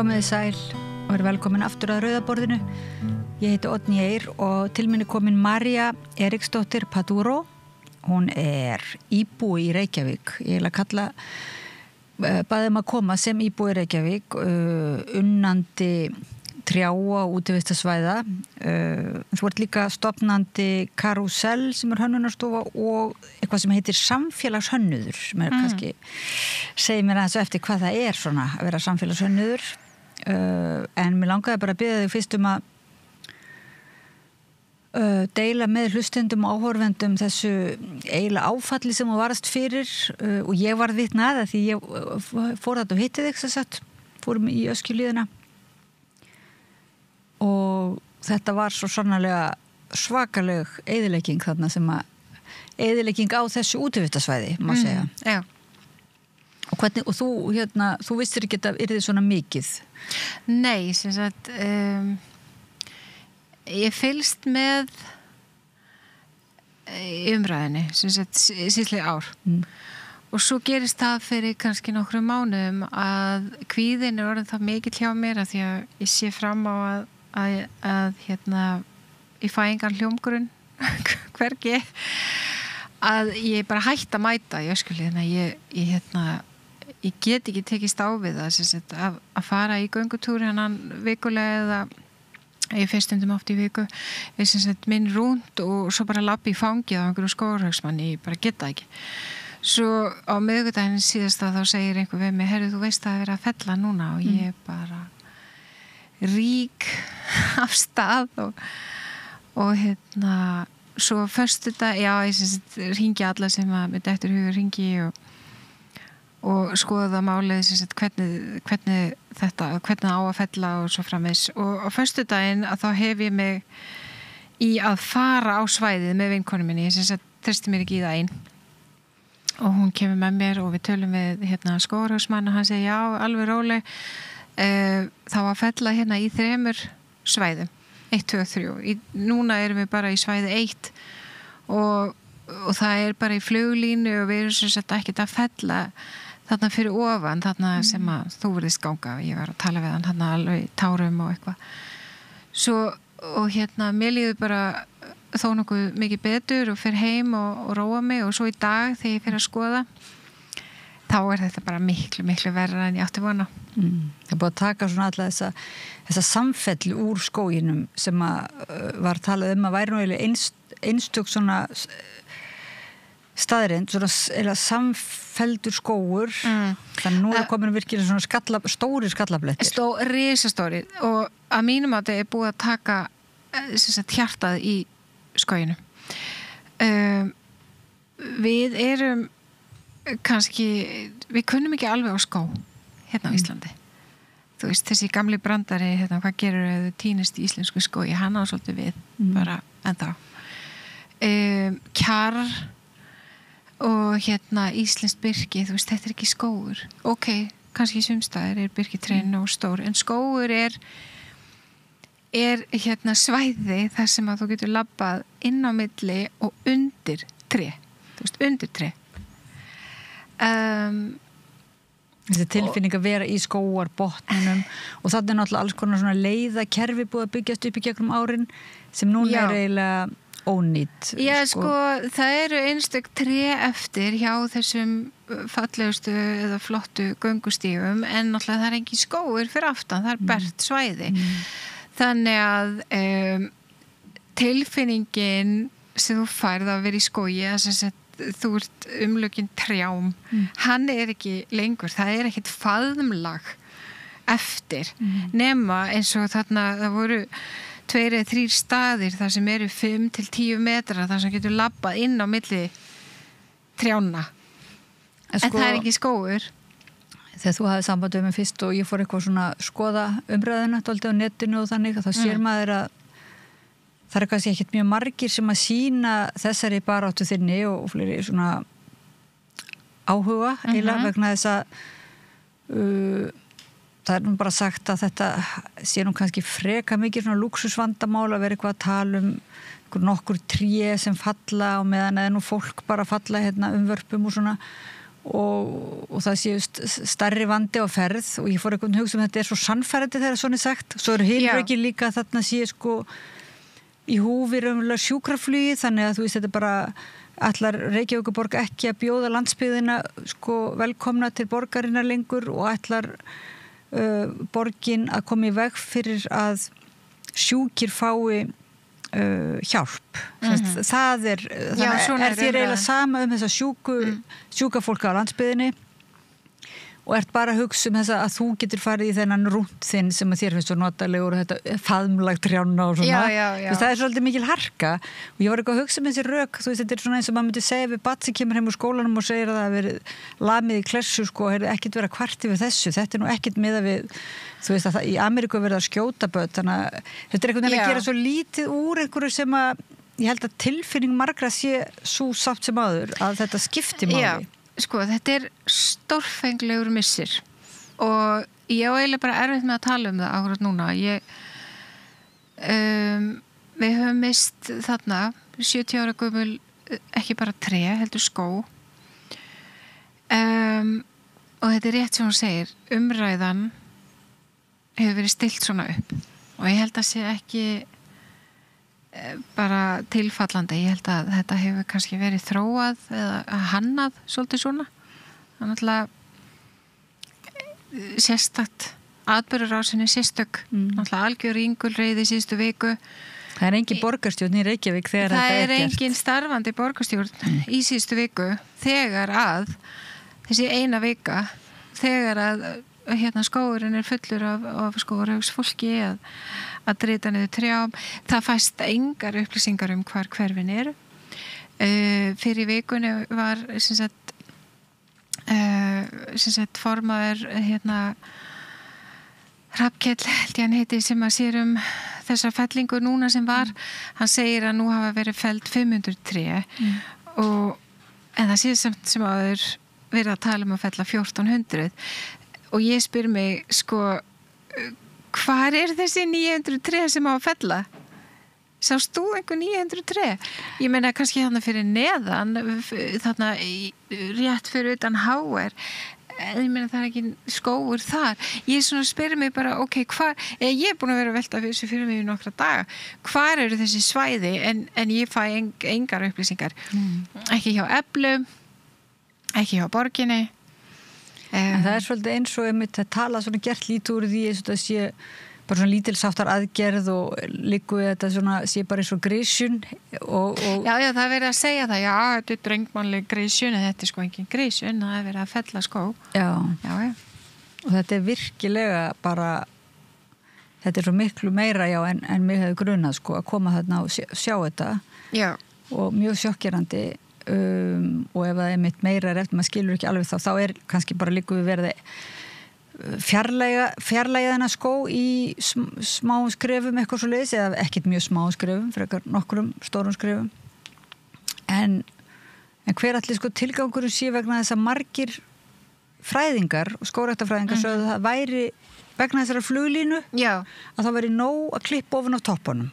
Komiði sæl og velkomin aftur að Rauðaborðinu. Ég heiti Oddný Eir og til minni komin María Eriksdóttir Paduro. Hún íbúi í Reykjavík. Ég vil að kalla, baði að koma sem íbúi í Reykjavík, unnandi trjáa og útivistarsvæða. Þú ert líka stofnandi Karúsell sem hönnunarstofa og eitthvað sem heitir samfélagshönnuður sem kannski segir mér aðeins eftir hvað það svona að vera samfélagshönnuður. En mér langaði bara að biðja þig fyrst að deila með hlustendum og áhorfendum þessu eiginlega áfalli sem þú varst fyrir og ég varð vitni að það því ég fór þarna og hitti þig sem sagt, fórum í Öskjuhlíðina og þetta var svo sannarlega svakaleg eyðilegging þarna sem eyðilegging á þessu útivistarsvæði má segja. Já. Og hvernig, og þú vissir ekki að það yrði svona mikið? Nei, sem sagt ég fylgst með umræðinni sem sagt síðli ár. Og svo gerist það fyrir kannski nokkrum mánuðum að kvíðin orðin það mikill hjá mér að því að ég sé fram á að ég fæ engan hljómgrunn hvergi að ég bara hætti að mæta í Öskjuhlíðina. Ég get ekki tekist á við það sem sagt að fara í göngutúr hennan vikulega eða ég fer stundum oft í viku sem sagt minn rúnd og svo bara labbi í fangið á einhverju skógarhaugsmanni, ég bara get það ekki. Svo á miðvikudaginn síðasta þá segir einhver við mig, heyrðu þú veist að það er að fella núna og ég bara rík af stað og svo föstudag, já ég sem sagt hringi alla sem að með dettur hugur hringi og skoða málið sem sagt hvernig á að fella og svo framvegis og á föstudaginn að þá hef ég mig í að fara á svæðið með vinkonu minni, ég sem sagt treysti mér ekki í það einn og hún kemur með mér og við tölum við skógarhaugsmann og hann segir já, alveg róleg þá að fella í 3 svæðum 1, 2, 3 núna erum við bara í svæði 1 og það bara í fluglínu og við erum sem sagt ekkert að fella þarna fyrir ofan þarna sem að þú verðist ganga ég var að tala við hann þarna alveg í tárum og eitthvað svo og mér líður bara þó nokkuð mikið betur og fer heim og róa mig og svo í dag þegar ég fer að skoða þá þetta bara miklu verra en ég átti vona. Það búið að taka svona alltaf þessa samfellu úr skóginum sem var talað að væri nú einstök svona staðreind, svona samfelldur skógur þannig nú komin virkilega svona stóri skallablettir. Risastóri og að mínum að þetta búið að taka hjartað í skóginu. Við erum kannski, við kunnum ekki alveg á skó á Íslandi. Þú veist, þessi gamli brandari, hvað gerur ef þú týnist í íslensku skógi, hann á svolítið við, bara ennþá. Kjarr og íslenskt birki, þú veist, þetta ekki skógur. Ok, kannski sumstaðir birkitrén og stór, en skógur svæði þar sem að þú getur labbað inn á milli og undir tré. Þú veist, undir tré. Þessi tilfinning að vera í skógarbotninum og þannig náttúrulega alls konar svona leiðakerfi búið að byggjast upp í gegnum árin sem núna eiginlega ónýtt. Já, það eru einstök tré eftir hjá þessum fallegustu eða flottu göngustígum en náttúrulega það engin skógur fyrir aftan, það bert svæði. Þannig að tilfinningin sem þú færð að vera í skógi að þú ert umlökin trjám hann ekki lengur, það ekkert faðmlag eftir nema eins og þarna það voru 2 eða 3 staðir þar sem eru 5 til 10 metrar þar sem getur labbað inn á milli trjána en það ekki skógur. Þegar þú hafði samband með fyrst og ég fór eitthvað svona skoða umræðuna dálítið á netinu og þannig þá sér maður að það kannski ekkert mjög margir sem að sýna þessari baráttu þinni og fleiri svona áhuga eiginlega vegna þess að það nú bara sagt að þetta sé nú kannski freka mikið svona lúxusvandamál að vera eitthvað að tala nokkur tré sem falla og meðan eða nú fólk bara falla umvörpum og svona og það séu stærri vandi á ferð og ég fór einhvern hugsa þetta svo sannfærandi þegar svona sagt. Svo eru hinrökin líka þarna sé í húfi raunverulega sjúkraflugi þannig að þú veist þetta bara ætlar Reykjavíkurborg ekki að bjóða landsbyggðina velkomna til borgarinnar lengur og ætlar borgin að koma í veg fyrir að sjúkir fái hjálp. Það er þér eiginlega sama þessa sjúka fólk á landsbyggðinni og ert bara að hugsa þessa að þú getur farið í þennan rúnt þinn sem að þér finnst svo notalegur og þetta faðmlagt trjána og svona. Já. Það er svolítið mikil harka og ég var eitthvað að hugsa þessi rök, þú veist, þetta er svona eins og maður myndi segja við barn sem kemur heim úr skólanum og segir að það hafi verið lamið í klessu ekkert vera kvarti við þessu, þetta er nú ekkert miða við, þú veist að í Ameríku verið að skjóta börn, þannig að þetta er einhvern veginn að gera svo lítið úr einhverju sem að ég held að tilfinning margra sé svo samt sem áður að þetta skipti máli. Þetta er stórfenglegur missir og ég á eiginlega bara erfitt með að tala það akkurat núna. Við höfum mist þarna 70 ára gömul ekki bara tré, heldur skó og þetta er rétt sem hún segir, umræðan hefur verið stillt svona upp og ég held að sé ekki bara tilfallandi. Ég held að þetta hefur kannski verið þróað eða hannað svolítið svona. Þannig að sérstakt atburðarásinni sérstök. Náttúrulega algjör ringulreiði síðustu viku. Það er engin borgarstjórn í Reykjavík þegar þetta er gert. Það er engin starfandi borgarstjórn í síðustu viku þegar að þessi eina vika þegar að skógurinn er fullur af skógarhaugsfólki að drita niður trjám. Það fæst engar upplýsingar hvar hverfin eru. Fyrir vikunni var formaður Hrafnkell, held ég hann heiti, sem að sér þessa fellingu núna sem var. Hann segir að nú hafa verið felld 500 tré en það sé samt sem áður verið að tala að fella 1400. Og ég spyr mig, hvar er þessi 900 tré sem á að fella? Sást þú einhver 900 tré? Ég meina kannski þarna fyrir neðan, þarna rétt fyrir utan HR. Ég meina það er ekki skógur þar. Ég spyr mig bara, ég er búin að vera að velta þessu fyrir mig í nokkra daga. Hvar eru þessi svæði? En ég fæ engar upplýsingar. Ekki hjá Eflum, ekki hjá borginni. En það er svolítið eins og að tala svona gert lítið úr því eins og það sé bara svona lítilsáttar aðgerð og liggur við þetta svona sé bara eins og grísjun og Já, það er verið að segja það, þetta er drengmannleg grísjun en þetta er engin grísjun, það er verið að fella skó. Já. Og þetta er virkilega bara þetta er svo miklu meira en mig hefði grunað að koma þarna og sjá þetta. Já. Og mjög sjokkerandi. Og ef það er mitt meira eftir maður skilur ekki alveg þá er kannski bara líka við verið fjarlæga þennan skó í smáum skrefum eitthvað svo leiðis eða ekkert mjög smáum skrefum frekar nokkrum stórum skrefum en hver allir tilgangurinn sé vegna þess að margir fræðingar og skógræktarfræðingar sögðu að það væri vegna þessara fluglínu að það væri nóg að klippa ofan á toppunum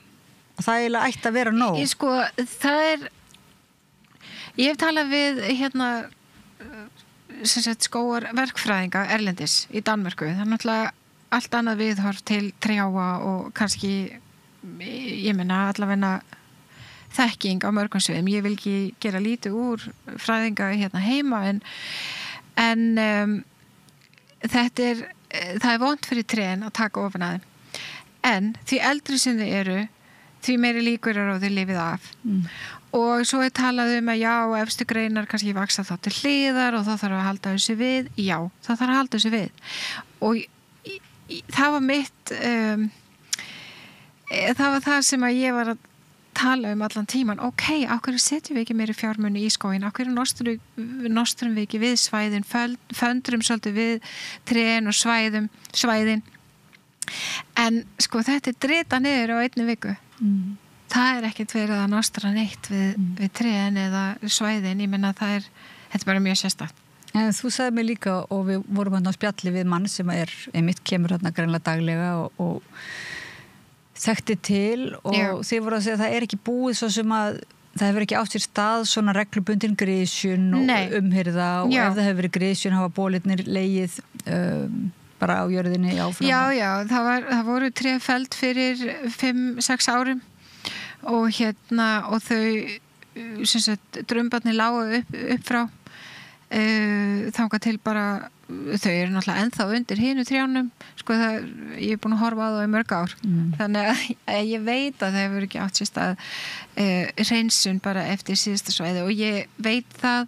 og það eiginlega ætti að vera nóg. Það er Ég hef talað við skógarverkfræðinga erlendis í Danmörku. Það er náttúrulega allt annað viðhorf til trjáa og kannski, ég meina allavega þekking á mörgum sviðum. Ég vil ekki gera lítið úr fræðinga heima en það er vont fyrir trén að taka ofan að þeim. En því eldri sem þau eru, því meiri líkur á þau lifið af. Og svo er talað að efstu greinar kannski vaksa þá til hliðar og þá þarf að halda þessu við. Já, það þarf að halda þessu við. Og það var mitt, það var það sem að ég var að tala allan tíman. Á hverju setjum við ekki meiri fjármuni í skóginn? Á hverju nostrum við ekki við svæðin, föndrum svolítið við trén og svæðin. En þetta er drita niður á einni viku. Það er ekkert verið að nostra neitt við trén eða svæðin. Ég meina þetta er bara mjög sérstakt. En þú sagði mig líka og við vorum á spjalli við mann sem einmitt kemur greinlega daglega og þekkti til og þið voru að segja að það er ekki búið svo sem að það hefur ekki átt sér stað svona reglubundin grisjun og umhirða og ef það hefur verið grisjun hafa bólirnir legið bara á jörðinni áfram. Já, það voru 3 feld fyrir 5-6 árum og og þau sem sagt drumbarnir lágu upp frá þangað til bara þau eru náttúrulega ennþá undir hinu trjánum sko ég búin að horfa á það í mörg ár þannig að ég veit að það hefur ekki átt sér stað hreinsun bara eftir síðasta svæði og ég veit það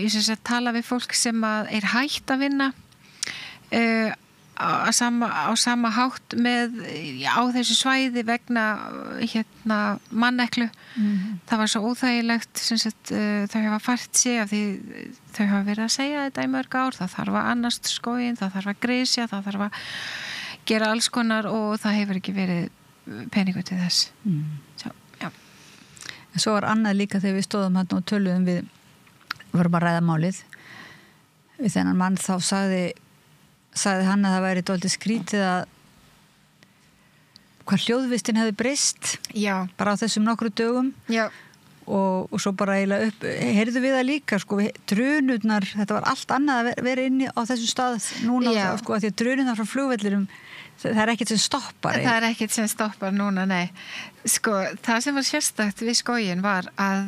ég sem sagt tala við fólk sem er hætt að vinna á sama hátt með á þessu svæði vegna manneklu það var svo óþægilegt sem sagt þau hafa fært sig af því þau hafa verið að segja þetta í mörg ár það þarf að annast skóginn, það þarf að grisja það þarf að gera alls konar og það hefur ekki verið peningur til þess Svo, já. En svo var annað líka þegar við stóðum hann og töluðum við vorum að ræða málið við þennan mann þá sagði hann að það væri dálítið skrítið að hvað hljóðvistin hefði breyst bara á þessum nokkru dögum og svo bara eiginlega heyrðu við það líka sko, drunurnar, þetta var allt annað að vera inni á þessu stað núna sko, að því að drunurnar frá flugvellirum það er ekkert sem stoppar það er ekkert sem stoppar núna, nei sko, það sem var sérstakt við skóginn var að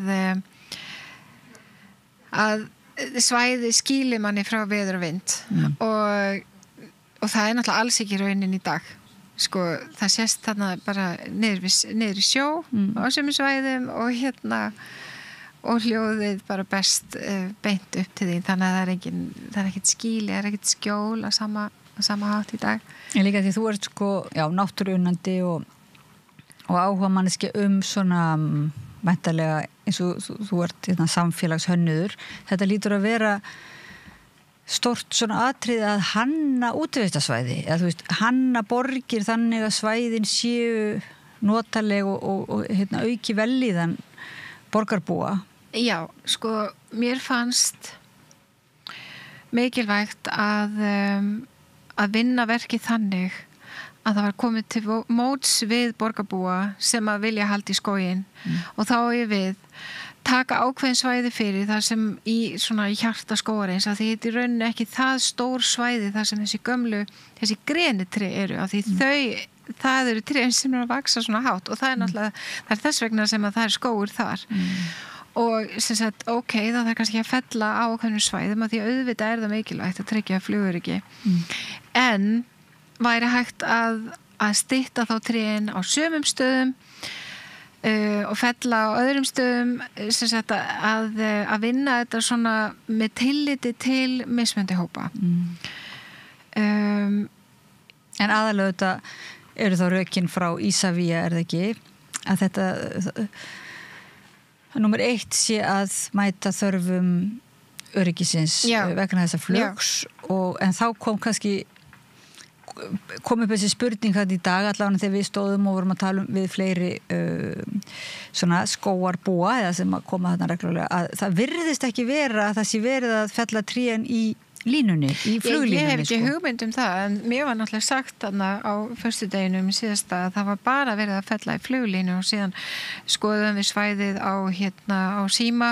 svæði skýli manni frá veður og vind og það er náttúrulega alls ekki raunin í dag sko það sést þarna bara niður í sjó á sömu svæðum og hljóðið bara best beint upp til því þannig að það er ekkert skýli, það er ekkert skjól á sama hátt í dag En líka því þú ert sko, náttúruunnandi og áhuga manneski svona væntanlega eins og þú ert samfélagshönnuður þetta lítur að vera stort svona atriði að hanna útivistarsvæði eða þú veist, hanna borgir þannig að svæðin séu notaleg og auki vellíðan borgarbúa Já, sko, mér fannst mikilvægt að vinna verkið þannig að það var komið til móts við borgarbúa sem að vilja halda í skóginn og þá ég við taka ákveðin svæði fyrir þar sem í hjarta skógarins að því þetta er rauninni ekki það stór svæði þar sem þessi grenitré eru af því það eru trén sem eru að vaksa svona hátt og það er náttúrulega það er þess vegna sem að það er skógur þar og sem sagt það er kannski að fella á ákveðnum svæðum að því auðvitað er það mikilvægt að tryggja flugöryggi en væri hægt að stytta þá trén á sömum stöðum og fella á öðrum stöðum sem sagt að vinna þetta svona með tilliti til mismunandi hópa En aðalega þetta eru þá rökin frá Ísavía er það ekki að þetta númer 1 sé að mæta þörfum öryggisins vegna þessa flugs en þá kom upp þessi spurning þetta í dag allavega þegar við stóðum og vorum að tala við fleiri svona skógarbúa eða sem að koma þarna reglulega að það virðist ekki vera að það sé verið að fella trén í línunni, í fluglínunni Ég hef ekki hugmynd það en mér var náttúrulega sagt þarna á föstudeginum síðasta að það var bara verið að fella í fluglínu og síðan skoðum við svæðið á síma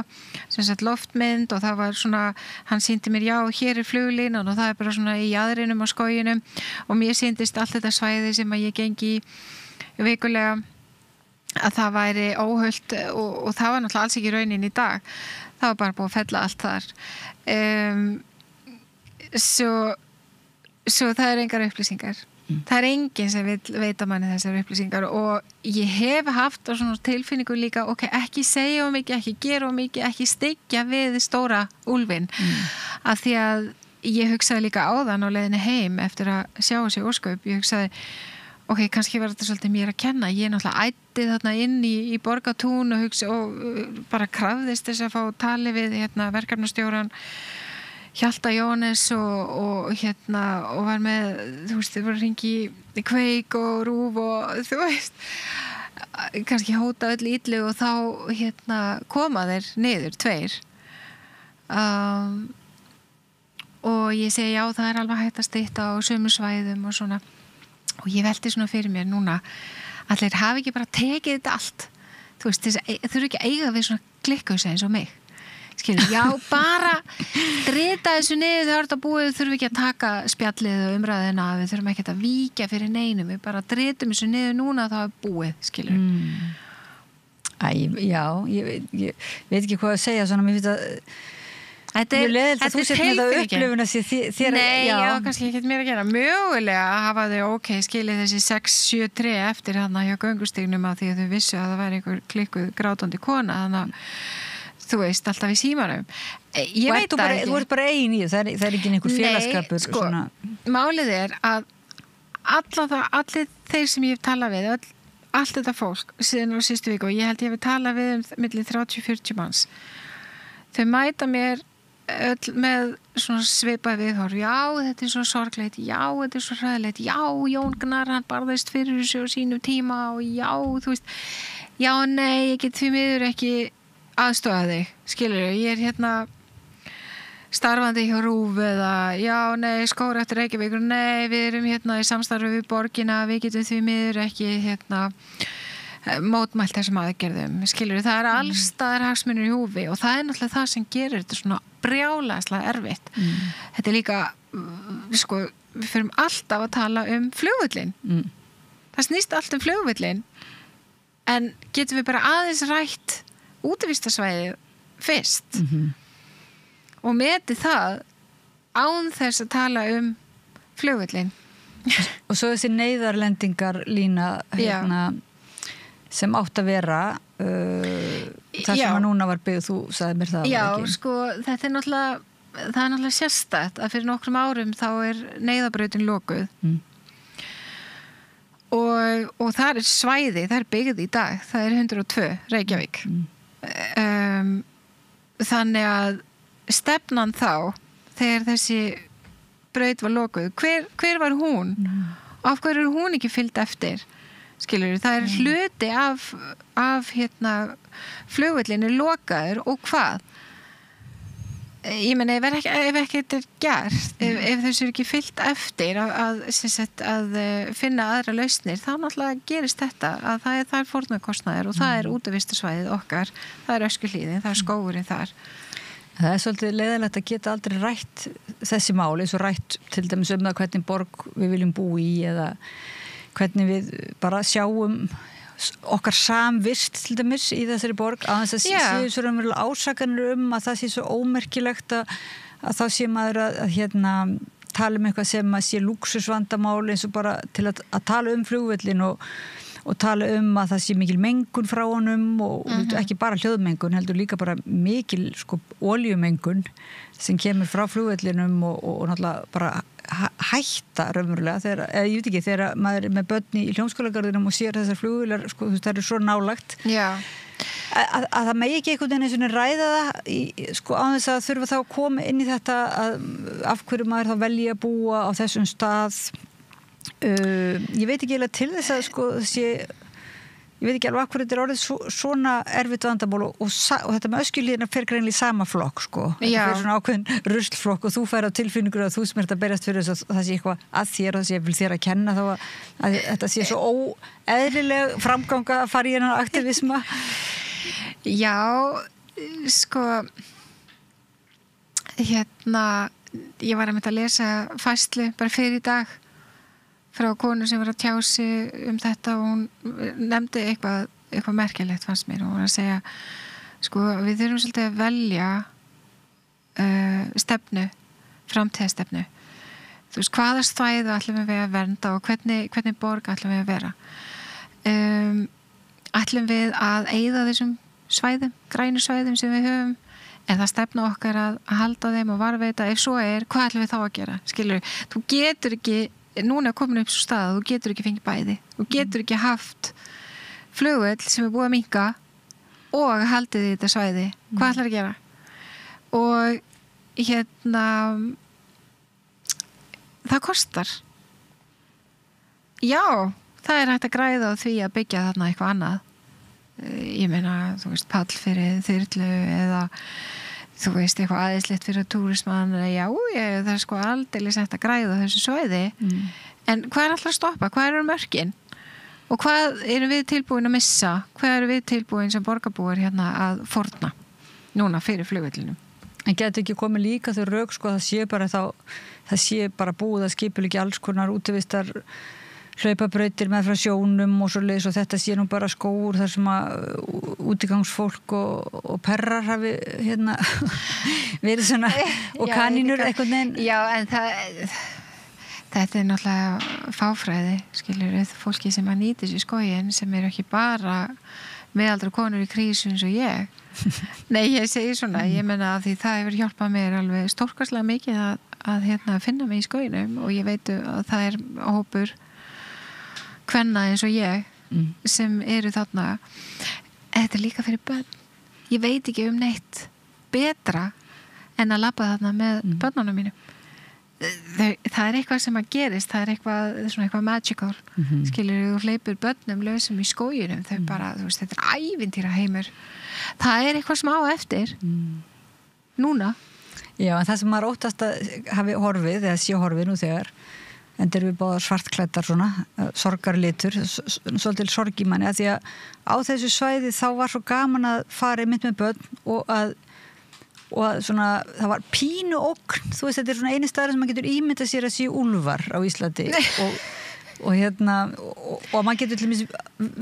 sem sagt loftmynd og það var svona hann sýndi mér hér er fluglínan og það er bara svona í jaðrinum á skóginum og mér sýndist allt þetta svæði sem að ég gengi vikulega að það væri óhult og það var náttúrulega alls ekki raunin í dag það var bara búið að fella allt þar Svo það er engar upplýsingar það er enginn sem veit að manni þessar upplýsingar og ég hef haft á svona tilfinningu líka ekki segja of mikið, ekki gera of mikið ekki styggja við stóra úlfinn af því að ég hugsaði líka áðan á leiðinni heim eftir að sjá þessi ósköp ég hugsaði kannski var þetta svolítið mér að kenna ég náttúrulega ætti þarna inn í Borgartún og bara krafðist þess að fá tali við verkefnastjóran Hjalta Jónes og var með þú veist, þau voru að hringi í Kveik og Rúf og þú veist kannski hóta öll illu og þá koma þeir niður 2 og ég segi það er alveg hægt að stytta á sömu svæðum og svona og ég velti svona fyrir mér núna allir hafi ekki bara tekið þetta allt þú veist, þurfi ekki að eiga við svona klikkuðs eins og mig skilur, já, bara drita þessu niður þegar þetta búið, þurfi ekki að taka spjallið og umræðina, við þurfum ekki að víkja fyrir neinum, við bara dritum þessu niður núna það er búið, skilur Já, ég veit ekki hvað að segja svona, mér finnst að Þetta er þú sett með það upplifun að þér Nei, já, kannski ekki mér að gera mögulega hafa þau skilið þessi 6-7 tré eftir hana hjá göngustígnum af því að þau vissu að það væri einhver klikkuð grátandi kona þannig að þú veist, alltaf í símanum ég veit það ekki Þú ert bara ein í það er ekki einhver félagskapur Nei, sko, málið er að allir þeir sem ég hef talað við allt þetta fólk síðan á síðustu viku og ég held ég hef talað við milli 30-40 manns þau mæta mér öll með svona svipað viðhorf já, þetta er svo sorglegt, já, þetta er svo hræðilegt já, Jón Gnarr, hann barðist fyrir þessu á sínum tíma og já, þú veist já, nei, ég get því miður ekki aðstofa þig, skilur ég er hérna starfandi hjá RÚV eða já, nei, Skógræktur Reykjavíkur, nei, við erum hérna í samstarfi við borgina, við getum því miður ekki hérna mótmælt þessum aðgerðum, skilur það er alls staðar hagsmunir í húfi og það er náttúrulega það sem gerir þetta svona brjálæðislega erfitt þetta er líka sko, við förum alltaf að tala flugvöllin það snýst allt flugvöllin en getum við bara aðeins rætt útivistarsvæði fyrst og meti það án þess að tala flugvöllin og svo þessi neyðarlendingar lína hérna sem átt að vera það sem að núna var byggð, þú sagði mér það Já, sko, þetta er náttúrulega sérstætt að fyrir nokkrum árum þá er neyðabrautin lokuð og það er svæði, það er byggð í dag það er 102, Reykjavík þannig að stefnan þá þegar þessi braut var lokuð hver var hún? Af hverju er hún ekki fylgt eftir? Skilur, það er hluti af hérna flugvöllin lokaður og hvað? Ég meina, ef ekki þetta er gert, ef þessu er ekki fylgt eftir að finna aðra lausnir, þá náttúrulega gerist þetta að það er fórnarkostnaður og það er útivistarsvæðið okkar, það er Öskjuhlíðin, það er skógurinn þar. Það er svolítið leiðilegt að geta aldrei rætt þessi máli, eins og rætt til dæmis það hvernig borg við viljum búa í eða hvernig við bara sjáum okkar samvist til dæmis í þessari borg að þess að séu svo raunverulega ásakanir að það sé svo ómerkilegt að þá sé maður að hérna tala eitthvað sem að sé lúxusvandamál eins og bara til að tala flugvöllin og tala að það sé mikil mengun frá honum og ekki bara hljóðmengun heldur líka bara mikil olíumengun sem kemur frá flugvöllinum og náttúrulega bara hætta raunverulega ég veit ekki, þegar maður er með börn í hljómskólagarðinum og sér þessar flugvélar það eru svo nálagt að það megi ekki einhvern veginn eins og ræða það á þess að þurfa þá að koma inn í þetta af hverju maður þá velji að búa á þessum stað ég veit ekki eiginlega til þess að ég veit ekki alveg hvað þetta er orðið svona erfitt vandamál og þetta með Öskjuhlíðina fer greinlega í sama flokk þetta fer svona ákveðin ruslflokk og þú fær á tilfinningur að þú sem ert að berjast fyrir þess að það sé eitthvað að þér og það sé vil þér að kenna þá að þetta sé svo óeðlileg framganga að fara í hennar aktivisma Já, sko hérna ég var að lesa færslu bara fyrir í dag frá konu sem var að tjá sig þetta og hún nefndi eitthvað merkilegt fannst mér og hún var að segja sko við þurfum svolítið að velja stefnu, framtíðastefnu þú veist hvaða svæði ætlum við að vernda og hvernig borg ætlum við að vera ætlum við að eyða þessum svæðum, grænu svæðum sem við höfum en það stefna okkar að halda þeim og varðveita ef svo hvað ætlum við þá að gera skilur, þú getur ekki núna er komin upp svo stað að þú getur ekki fengið bæði þú getur ekki haft flugvöll sem er búið að minnka og haldið í þetta svæði hvað ætlar að gera og hérna það kostar já, það er hægt að græða á því að byggja þarna eitthvað annað ég meina, þú veist, pall fyrir þyrlu eða þú veist, eitthvað aðeinslegt fyrir túrismann já, það er aldeilis hægt að græða þessu svæði en hvað er alltaf að stoppa, hvað eru mörkin Og hvað erum við tilbúin að missa? Hvað erum við tilbúin sem borgarbúar hérna að fórna núna fyrir flugvellinum? En getur ekki komið líka þau rök sko það sé bara búið að skipuleggja alls konar útivistar hlaupabrautir með frá sjónum og svoleiðis og þetta sé nú bara skógur þar sem að útigangsfólk og perrar hafi hérna verið svona og kanínur einhvern veginn. Já, en þetta er náttúrulega fáfræði, skilur fólki sem að nýti sér skóginn sem eru ekki bara meðaldra konur í krísu eins og ég. Nei, ég segi svona, ég menna að því það hefur hjálpað mér alveg stórkostlega mikið að hérna finna mig í skóginum og ég veit að það er hópur kvenna eins og ég sem eru þarna. Þetta er líka fyrir börn. Ég veit ekki neitt betra en að labba þarna með börnunum mínu. Það er eitthvað sem að gerist, það er eitthvað magical. Skilur þú hleypur börnum lausum í skóginum, þau bara, þú veist, þetta er ævintýra heimur. Það er eitthvað smá eftir. Núna. Já, en það sem maður óttast að hafi horfið, eða sé horfið nú þegar, en þeir eru báðar svartklæddar svona, sorgarlitur, svolítil sorg í manni, að því að á þessu svæði þá var svo gaman að fara einmitt með börn og að svona, það var pínu ógn, þú veist, þetta er svona eini staður sem maður getur ímyndað sér að sé úlfar á Íslandi og hérna og maður getur til dæmis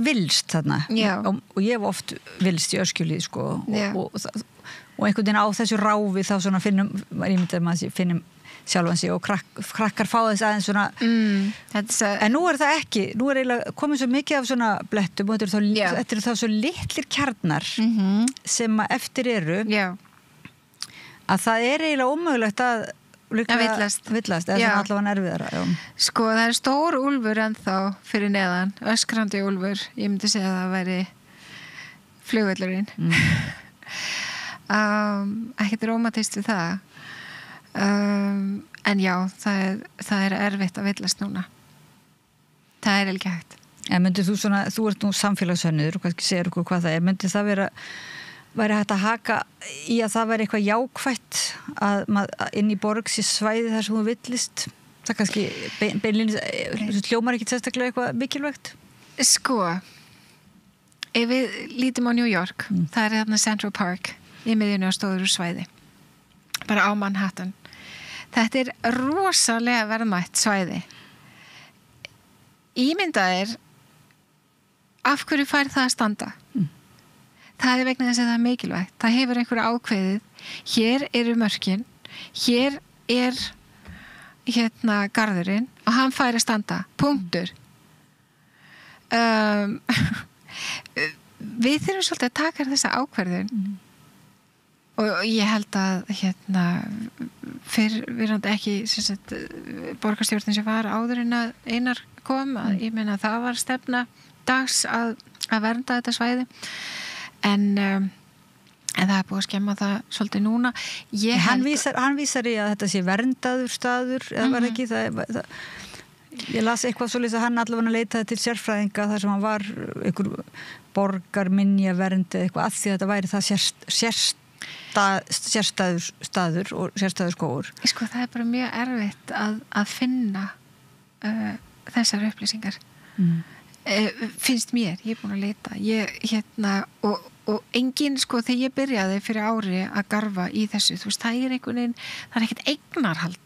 vilst þarna og ég hef oft vilst í Öskjulíð sko og einhvern veginn á þessu ráfi þá svona finnum sjálfan sig og krakkar fá þess aðeins svona en nú er það ekki, nú er eiginlega komið svo mikið af svona blettum og þetta eru þá svo litlir kjarnar sem að eftir eru að það er eiginlega ómögulegt að villast eða allavega erfiðara. Sko, það er stór úlfur ennþá fyrir neðan, öskrandi úlfur, ég myndi segja að það væri flugvöllurinn. Ekkert rómatist við það. En já, það er erfitt að villast núna. Það er ekki hægt. En myndið þú ert nú samfélagshönnuður og kannski segir okkur hvað það er, myndið það væri hægt að haka í að það væri eitthvað jákvætt að inn í borg sé svæði þar sem þú villist það kannski beinlínis hljómar ekki sérstaklega eitthvað mikilvægt? Sko ef við lítum á New York það er þarna Central Park í miðjunni á stóru svæði bara á Manhattan þetta er rosalega verðmætt svæði ímyndaðir af hverju fær það að standa það er vegna þess að það er mikilvægt. Það hefur einhverju ákveðið. Hér eru mörkin, hér er hérna garðurinn og hann fær að standa. Punktur. Við þurfum svolítið að taka þessa ákveðin og ég held að hérna fyrrverandi ekki borgarstjórnin sem var áður en að Einar kom að ég meina það var stefna dags að vernda þetta svæði en það er búið að skemma það svolítið núna hann vísar í að þetta sé verndaður staður eða var ekki ég las eitthvað svolítið að hann allavega leitaði til sérfræðinga þar sem hann var einhver borgarminja verndi eitthvað að því að þetta væri það sérstæður staður og sérstæður skógur sko það er bara mjög erfitt að finna þessar upplýsingar finnst mér, ég er búin að leita og engin sko þegar ég byrjaði fyrir ári að garfa í þessu, þú veist, það er einhvern veginn það er ekkert eignarhald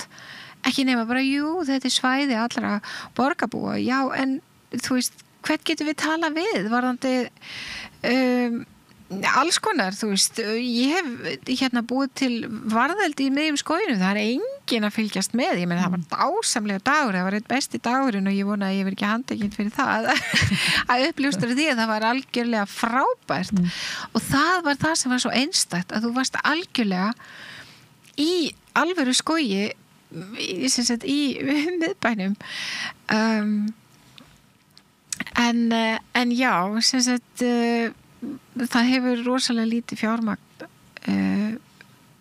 ekki nema bara, þetta er svæði allra borgarbúa, já, en þú veist, hvern getur við tala við varðandi alls konar, þú veist ég hef búið til varðeldi í miðjum skóginum, það er engin að fylgjast með, ég meina það var dásamlega dagur, það var einn besti dagurinn og ég vona að ég verð ekki handtekinn fyrir það að uppljóstra því að það var algjörlega frábært og það var það sem var svo einstakt að þú varst algjörlega í alvöru skógi í miðbænum en já sem sagt það hefur rosalega lítið fjármagn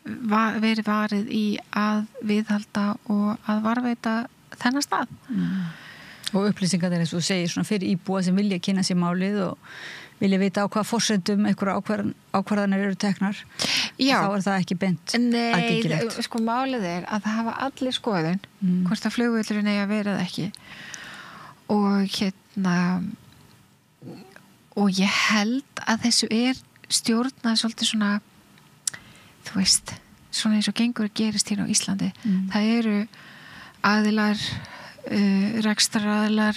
verið varið í að viðhalda og að varveita þennan stað. Og upplýsingar er eins og segir svona fyrir íbúa sem vilja kynna sér málið og vilja vita á hvað forsendum einhverja ákvarðanir eru teknar. Já. Þá er það ekki beint aðgengilegt. Nei, sko málið er að það hafa allir skoðun hvort að flugvöllurinn eigi að vera eða ekki. Og og ég held að þessu stjórnað svolítið svona, þú veist, svona eins og gengur að gerist hér á Íslandi. Það eru aðilar, rekstraraðilar,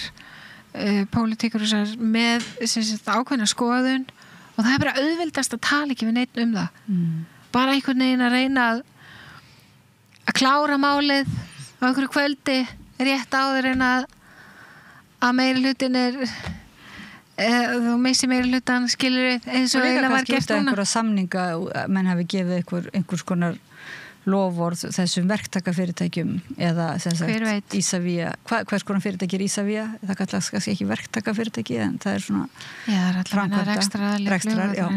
pólitíkurisar með ákveðna skoðun og það bara auðveldast að tala ekki við neitt það. Bara einhvern veginn að reyna að klára málið á einhverju kvöldi rétt áður en að meiri hlutin þú missi meiri hlutan skilur eins og eiginlega var gert núna. Einhverja samninga, menn hafi gefið einhvers konar lofvorð þessum verktakafyrirtækjum eða sem sagt Ísavía, hvers konar fyrirtæki Ísavía, það kallast kannski ekki verktakafyrirtæki en það svona framkvæmda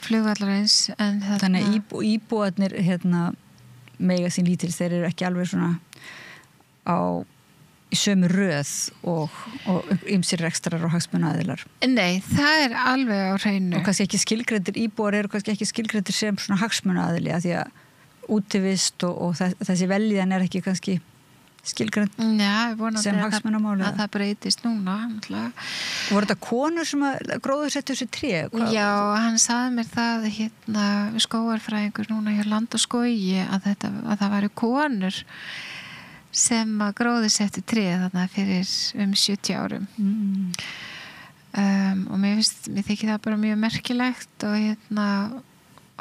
flugvallarins þannig íbúarnir mega sín lítil, þeir eru ekki alveg svona í sömu röð og ýmsir rekstrar og hagsmunaaðilar. Nei, það alveg á hreinu. Og kannski ekki skilgreindir íbúar eru kannski ekki skilgreindir sem svona hagsmunaaðili að því að útivist og þessi velíðan ekki kannski skilgreind sem hagsmunamáli. Að það breytist núna. Voru þetta konur sem gróðursettu þessi tré? Já, hann sagði mér það skógarfræðingur núna hjá Land og Skógi að það væru konur sem að gróðursettu tré þarna fyrir 70 árum. Og mér þykir það bara mjög merkilegt og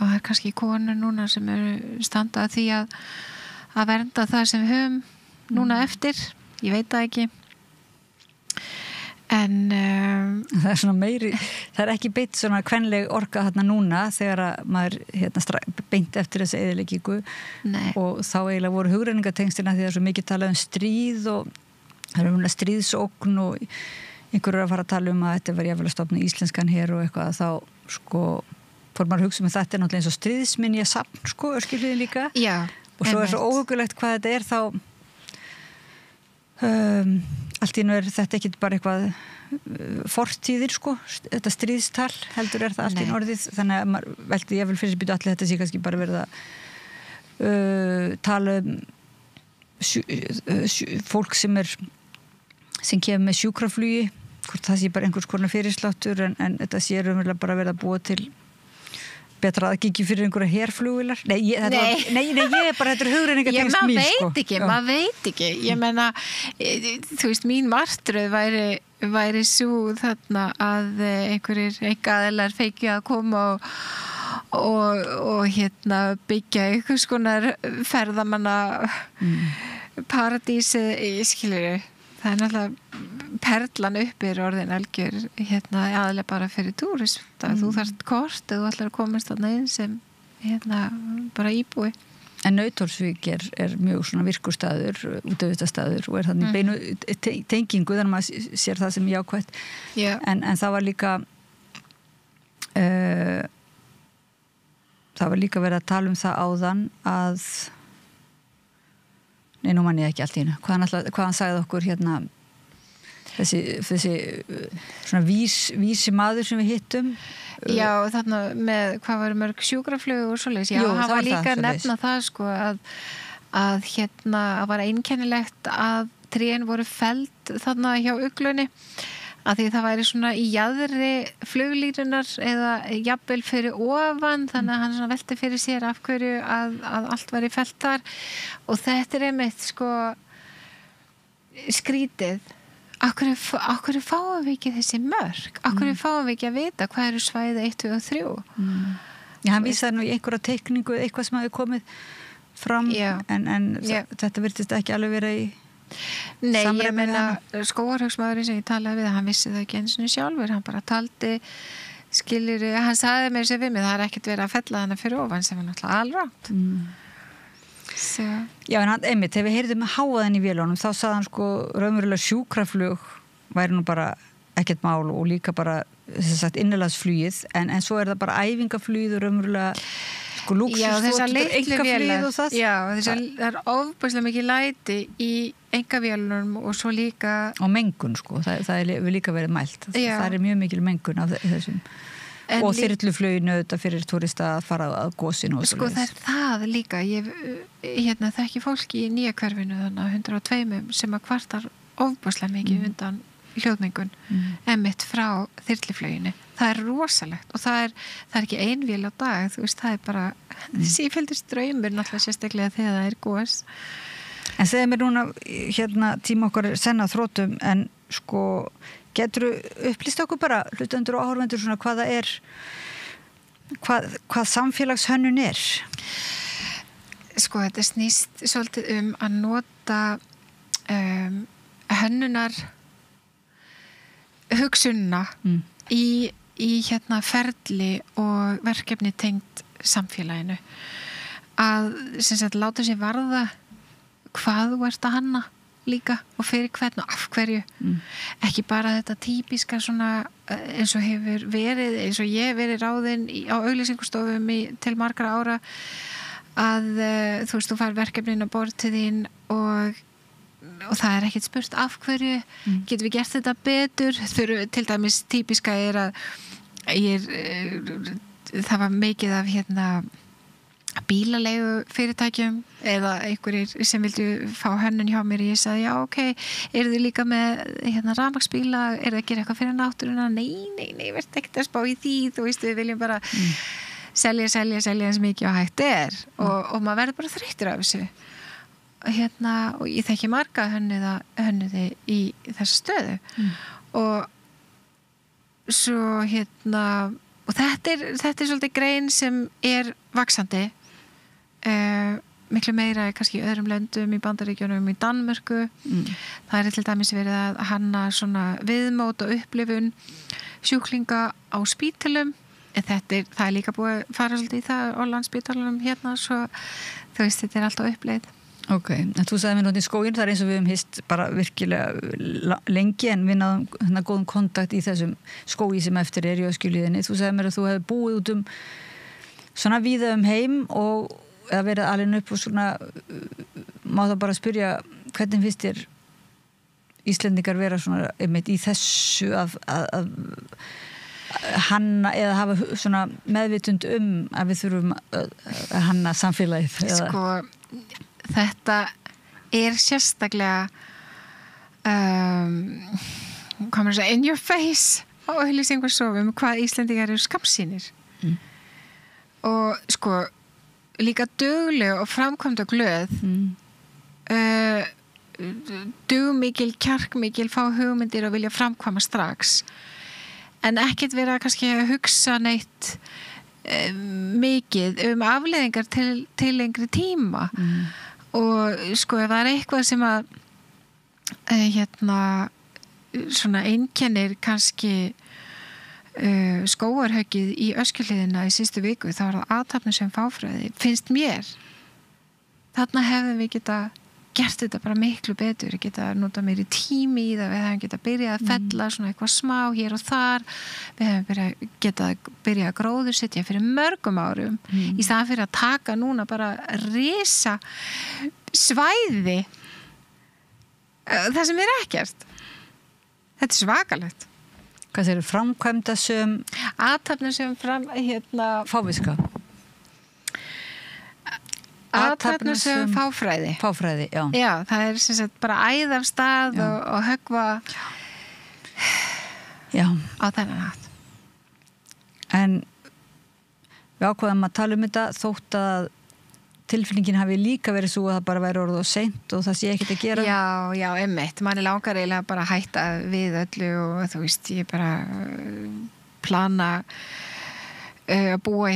það kannski konur núna sem eru standað að því að vernda það sem við höfum núna eftir, ég veit það ekki en það svona meiri, það ekki beint svona kvenleg orka þarna núna þegar að maður beint eftir þessa eyðileggingu og þá eiginlega voru hugrenningatengstina því það svo mikið talað stríð og það eru stríðsógn og einhverjur að fara að tala að þetta var jafnvel að stofna íslenskan her og eitthvað þá fór maður að hugsa með þetta náttúrulega eins og stríðsminja safn örskilviðin líka og svo svo óhugulegt hvað þetta þá allt í nú þetta ekki bara eitthvað fortíðir þetta stríðstal heldur það allt í orðið þannig að maður veldi ég vil fyrir byrja allir þetta sé kannski bara verið að tala fólk sem kemur með sjúkraflugi hvort það sé bara einhvers konar fyrirsláttur en þetta sé bara verið að búa til betra aðgengi fyrir einhverja herflugvilar. Nei, ég bara þetta hugrenningatengsl mín, maður veit ekki. Ég meina, þú veist, mín martröð væri svo þarna að einhverjir aðilar feikju að koma og byggja einhvers konar ferðamanna paradísi, skilur það náttúrulega perlan uppir orðin algjör aðalega bara fyrir túrism þú þarft kort eða þú ætlar að komast þarna inn sem bara íbúi. En Nauthólsvík er mjög svona virkustaður, útvistastaður og þannig beinu tengingu þannig að maður sér það sem jákvætt en það var líka verið að tala það áðan að nei, nú man ég ekki allt í hennu hvað hann sagði okkur þessi svona vísi maður sem við hittum Já, þarna með hvað var mörg sjúkraflug og svoleiðis já, hann var líka að nefna það að var einkennilegt að trén voru felld þarna hjá uglunni að því það væri svona í jaðri fluglínunar eða jafnvel fyrir ofan þannig að hann svona velti fyrir sér af hverju að allt væri fellt þar og þetta einmitt skrítið af hverju fáum við ekki þessi mörk af hverju fáum við ekki að vita hvað eru svæði 1, 2 og 3 Já, hann vísaði nú í einhverja teikningu eitthvað sem hafi komið fram en þetta virtist ekki alveg vera í Nei, ég meina skógarhagsmaðurinn sem ég talaði við hann vissi það ekki eins og sjálfur hann bara taldi hann sagði mér sér við mig það ekkert verið að fella hana fyrir ofan sem var náttúrulega alrangt Já, en hann, einmitt, þegar við heyrðum háaðan í vélunum þá sagði hann raunverulega sjúkraflug væri nú bara ekkert mál og líka bara innanlandsflugið en svo það bara æfingaflugið og raunverulega lúxusþotur, einkaflugið og það það er ofbærslega mikið læti í einkavélunum og svo líka og mengun, það hefur líka verið mælt það er mjög mikil mengun af þessum og þyrlufluginu þetta fyrir túrista að fara að gósinu það er það líka ég þekki fólki í nýja hverfinu þannig að 102 sem að kvartar ofbærslega mikið undan hljóðmengun einmitt frá þyrlufluginu. Það rosalegt og það er ekki ein vél á dag, þú veist, það bara sífelldur straumur náttúrulega sérstaklega þegar það gos. En segðu mér núna, tíma okkar senna þrótum, en sko, geturðu upplýst okkur bara hlustendur og áhorfendur svona hvað það hvað samfélagshönnun Sko, þetta snýst svolítið að nota hönnunar hugsunna í ferli og verkefni tengt samfélaginu að sem sagt láta sér varða hvað þú ert að hanna líka og fyrir hvern og af hverju ekki bara þetta típiska svona eins og hefur verið eins og ég verið ráðin á auglýsingastofum til margra ára að þú veist, þú fær verkefnin á borð til þín og það ekkert spurt af hverju getum við gert þetta betur fyrir til dæmis típiska að það var mikið af bílalegu fyrirtækjum eða einhverjir sem vildu fá hönnun hjá mér ég sagði já ok, eru þið líka með rafmagnsbíla, eru þið að gera eitthvað fyrir náttúruna, nei, verð ekkert að spá í því, þú veist, við viljum bara selja eins mikið og hægt og maður verður bara þreyttur af þessu og ég þekki marga hönnuði í þessa stöðu og svo og þetta er svolítið grein sem vaxandi miklu meira kannski í öðrum löndum í Bandaríkjunum, í Danmörku það til dæmis verið að hanna svona viðmót og upplifun sjúklinga á spítalum en það líka búið að fara svolítið í það á Landspítalanum svo þú veist, þetta alltaf uppleið. Ok, en þú sagði mér náttúrulega í skóginn, það eins og við höfum hist bara virkilega lengi en við náðum góðum kontakt í þessum skógi sem eftir í öskjuhlíðinni. Þú sagði mér að þú hefði búið út svona víða heim og eða verið alin upp og svona má það bara spyrja hvernig finnst þér Íslendingar vera svona einmitt í þessu að hanna eða hafa svona meðvitund að við þurfum að hanna samfélagið Sko, þetta sérstaklega hvað maður segja, in your face á auglýsingasofum hvað Íslendingar eru skammsýnir og sko líka dugleg og framkvæmd og glöð dugmikil, kjarkmikil fá hugmyndir og vilja framkvæma strax en ekkert vera kannski að hugsa neitt mikið afleiðingar til lengri tíma og sko ef það er eitthvað sem að svona einkennir kannski skógarhöggið í Öskjuhlíðina í síðustu viku þá var það athafnasöm fáfræði finnst mér þarna hefðum við geta gert þetta bara miklu betur geta notað meiri tími í það við hefum geta byrjað að fella svona eitthvað smá hér og þar við hefum geta byrjað að gróðursetja fyrir mörgum árum í staðan fyrir að taka núna bara risa svæði það sem ekkert þetta svakalegt Hvað þeir eru framkvæmdasöm athafnasöm fáviska athafnasöm fáfræði, já. Já, það sem sagt bara æða af stað og höggva á þennan hátt. En við ákveðum að tala þetta þótt að tilfinningin hafi líka verið svo að það bara væri orðið og seint og það sé ekkert að gera. Já, einmitt. Manni langar eiginlega bara að hætta við öllu og þú veist, ég bara plana að búa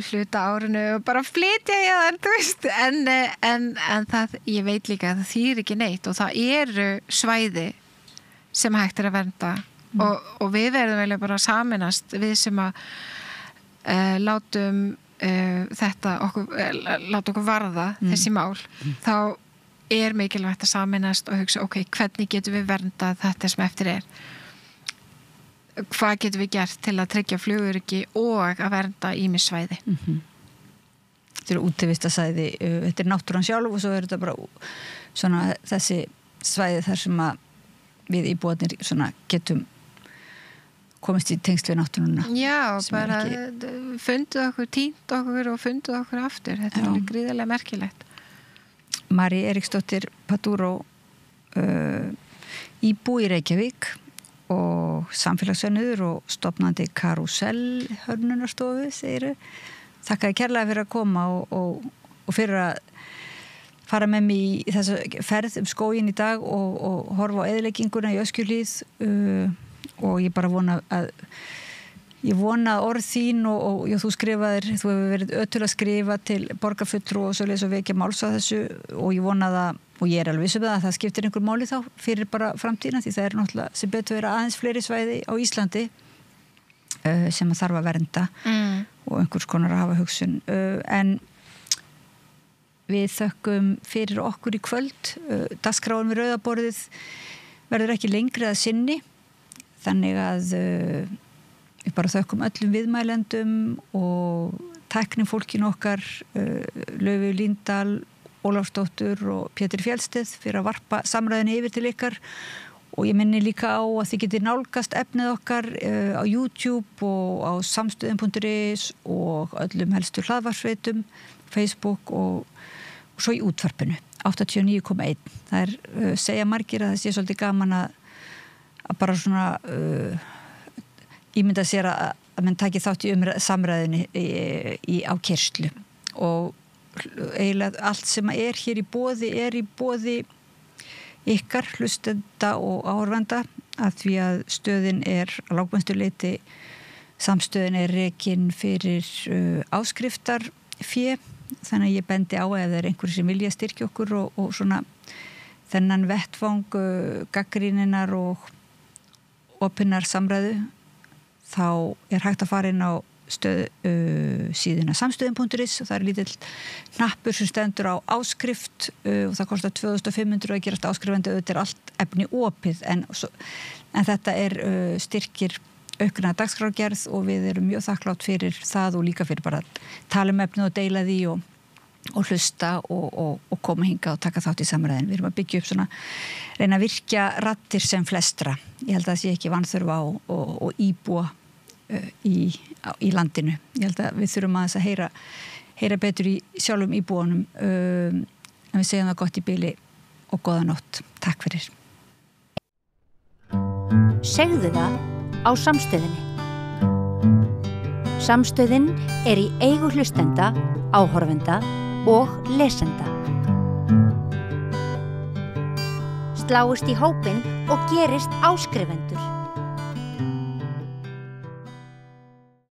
hluta árinu og bara flytja þú veist, en það, ég veit líka að það þýr ekki neitt og það eru svæði sem hægt að vernda og við verðum eiginlega bara að saminast við sem að látum þetta láta okkur varða þessi mál þá mikilvægt að saminast og hugsa ok, hvernig getum við verndað þetta sem eftir hvað getum við gert til að tryggja flugöryggi og að vernda ýmis svæði Þetta eru útivistarsvæði þetta náttúran sjálf og svo þetta bara svona þessi svæði þar sem að við íbúarnir svona getum komist í tengsl við náttúruna Já, bara funduð okkur, tínt okkur og funduð okkur aftur þetta alveg gríðarlega merkilegt Mari Eriksdóttir Paduro íbú í Reykjavík og samfélagshönnuður og stofnandi Karúsell hönnunarstofu, segiru. Þakkaði kærlega fyrir að koma og fyrir að fara með mig í þessa ferð skóginn í dag og horfa á eyðilegginguna í Öskjuhlíð og ég bara vona að orð þín og þú skrifaðir, þú hefur verið ötul að skrifa til borgarfulltrúa og svoleiðis og vekja máls á þessu og ég vona það og ég alveg viss um að það skiptir einhver máli þá fyrir bara framtíðina því það náttúrulega sem betur vera aðeins fleiri svæði á Íslandi sem að þarf að vernda og einhvers konar að hafa hugsun en við þökkum fyrir okkur í kvöld dagskráin við rauðaborðið verður ekki lengri að sinni þannig að við bara þökkum öllum viðmælendum og tæknifólkinu okkar Laufey Líndal, Ólafsdóttur og Pétur Fjellsteð fyrir að varpa samræðinu yfir til ykkar og ég minni líka á að þið getið nálgast efnið okkar á YouTube og á samstöðin.is og öllum helstu hlaðvarpsveitum, Facebook og svo í útvarpinu 89,1. Það segja margir að það sé svolítið gaman að bara svona ímynda sér að menn taki þátt í samræðinu á keyrslu og eiginlega allt sem er hér í boði ykkar hlustenda og áhorfenda að því að stöðin að langmestu leyti samstöðin rekin fyrir áskriftarfé þannig að ég bendi á ef það einhverjir sem vilja styrkja okkur og svona þennan vettvang gagnrýninnar og opinnar samræðu þá hægt að fara inn á síðuna samstöðin.is og það lítill hnappur sem stendur á áskrift og það kostar 2500 að gerast áskrifandi auðvitað allt efni opið en þetta styrkir aukna dagskrárgerð og við erum mjög þakklátt fyrir það og líka fyrir bara að tala efnið og deila því og hlusta og koma hingað og taka þátt í samræðin. Við erum að byggja upp svona reyna að virkja raddir sem flestra. Ég held að það sé ekki vanþörf á og íbúa í landinu. Ég held að við þurfum aðeins að heyra betur í sjálfum íbúanum en við segjum það gott í bili og góða nótt. Takk fyrir. Segðu það á Samstöðinni. Samstöðin í eigu hlustenda, áhorfenda og lesenda. Sláist í hópinn og gerist áskrifendur.